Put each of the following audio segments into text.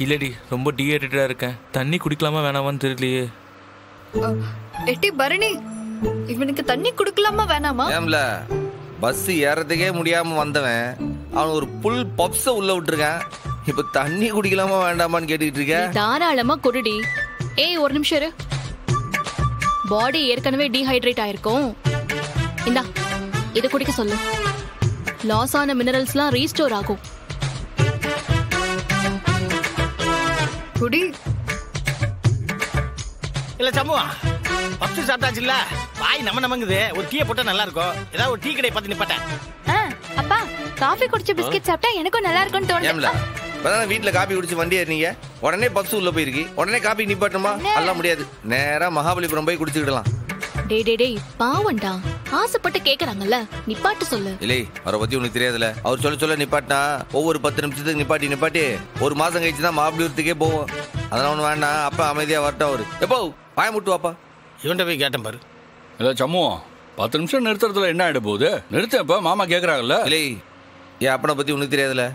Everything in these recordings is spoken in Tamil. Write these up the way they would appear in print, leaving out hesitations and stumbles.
இல்லடி, ரொம்ப டீஹைட்ரேட்டடா இருக்கேன். தண்ணி குடிக்கலாமா வேணாமான்னு தெரியலையே. எட்டி பரணி, இவனுக்கு தண்ணி குடுக்கலாமா வேணாமா? ஏம்ல பஸ் ஏறதுக்கே முடியாம வந்தவன் அவன் ஒரு புல் பப்ஸ உள்ள விட்டுருக்கான். இப்ப தண்ணி குடிக்கலாமா வேண்டாமான்னு கேட்டுக்கிட்டு இருக்கேன். தாராளமா குடிடி. ஏய் ஒரு நிமிஷம் இரு. பாடி ஏற்கனவே டீஹைட்ரேட் ஆயிருக்கும். இந்தா இத குடிக்க சொல்லு. லாஸ் ஆன மினரல்ஸ்லாம் ரீஸ்டோர் ஆகும். குடி. இல்ல சம்முவா, பப்ஸ் சாப்பிட்டாச்சு இல்ல, வாய் நமங்குது. ஒரு டீயை போட்டா நல்லா இருக்கும். ஏதாவது ஒரு டீ கடை பார்த்து நிப்பாட்டேன். அப்பா, காஃபி குடிச்ச பிஸ்கட் சாப்பிட்டா எனக்கும் நல்லா இருக்கும்னு தோணுது. இப்பதான் வீட்டுல காபி குடிச்சு வண்டி ஏறினீங்க, உடனே பப்ஸ் உள்ள போயிருக்கு. உடனே காபி நிப்பாட்டணுமா? எல்லாம் முடியாது. நேரா மகாபலிபுரம் போய் குடிச்சுக்கிடலாம். டேய் பாவண்டா, ஆசைப்பட்டு கேக்குறாங்கல்ல, நிப்பாட்டு சொல்லு. இல்லை, அவரை பத்தி உனக்கு தெரியாதுல. அவர் சொல்ல நிப்பாட்டினா ஒவ்வொரு 10 நிமிஷத்துக்கு நிப்பாட்டி ஒரு மாசம் கழிச்சு தான் மகாபலிபுரத்துக்கே போவோம். அதெல்லாம் ஒண்ணு வேண்டாம். அப்பா அமைதியா வரட்டும். அவரு எப்போ பாய முட்டு வாப்பா. இவன்ட்ட போய் கேட்டேன் பாரு. இல்ல சம்மு, 10 நிமிஷம் நிறுத்துறதுல என்ன ஆயிட போகுது? நிறுத்தப்ப மாமா கேக்குறாங்கல்ல. இல்லை, என் அப்பனை பத்தி உனக்கு தெரியாதுல.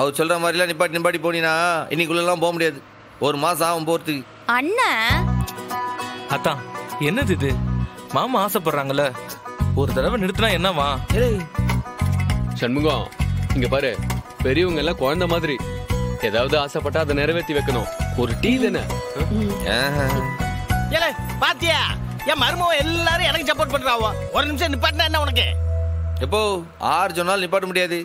அவர் சொல்ற மாதிரிலாம் நிப்பாட்டி போனீங்கன்னா இன்னைக்குள்ளலாம் போக முடியாது. ஒரு மாசம் ஆகும் போறதுக்கு. அண்ணா அதான் என்னது இது? மாமா ஆசைப்படுறாங்கல்ல, ஒரு தடவை நிறுத்தினா என்னவா? சண்முகம், இங்க பாரு, பெரியவங்க எல்லாம் குழந்தை மாதிரி. ஏதாவது ஆசைப்பட்டா அதை நிறைவேற்றி வைக்கணும். ஒரு டீ தானே. பாத்தியா, என் மருமவ எல்லாரும் எனக்கு சப்போர்ட் பண்றாவோ. ஒரு நிமிஷம் நிப்பாட்டினா என்ன உனக்கு? எப்போ 6 சொன்னாலும் நிப்பாட்ட முடியாது.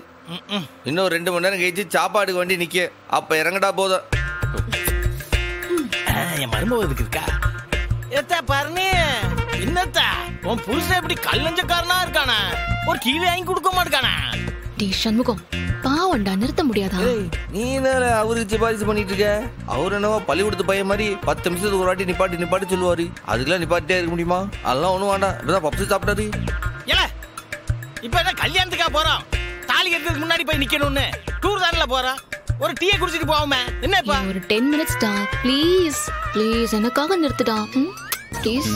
இன்னும் 2 மணி நேரம் கழிச்சு சாப்பாடுக்கு வண்டி நிக்க. அப்ப இறங்கடா போதும். என் மருமவ இதுக்கு இருக்கா? ஏத்தா பாருனே, என்னத்தா உன் புருஷன் எப்படி கல்லஞ்சக்காரனா இருக்கானா? ஒரு டீ வாங்கி கொடுக்க மாட்டானா? டி சண்முகம், பாவண்டா, நிறுத்த முடியாதா? நீ என்ன அவருக்கு சிபாரிசு பண்ணிட்டு இருக்க? அவர் என்னவோ பள்ளிக்கூடத்து பையன் மாதிரி 10 நிமிஷத்துக்கு ஒரு வாட்டி நிப்பாட்டி சொல்லுவாரு. அதுக்கெல்லாம் நிப்பாட்டே இருக்க முடியுமா? அதெல்லாம் ஒண்ணும் வேண்டாம். இப்பதான் பப்ஸ் சாப்பிட்டாரு. ஏல, இப்ப என்ன கல்யாணத்துக்கா போறோம்? தாலி கட்டுறதுக்கு முன்னாடி போய் நிக்கணும்னு டூர் தானல போறோம். ஒரு டீயை குடிச்சிட்டு போவோமே. என்ன இப்ப ஒரு 10 minutes டா, ப்ளீஸ் எனக்காக நிறுத்துடா. ப்ளீஸ்.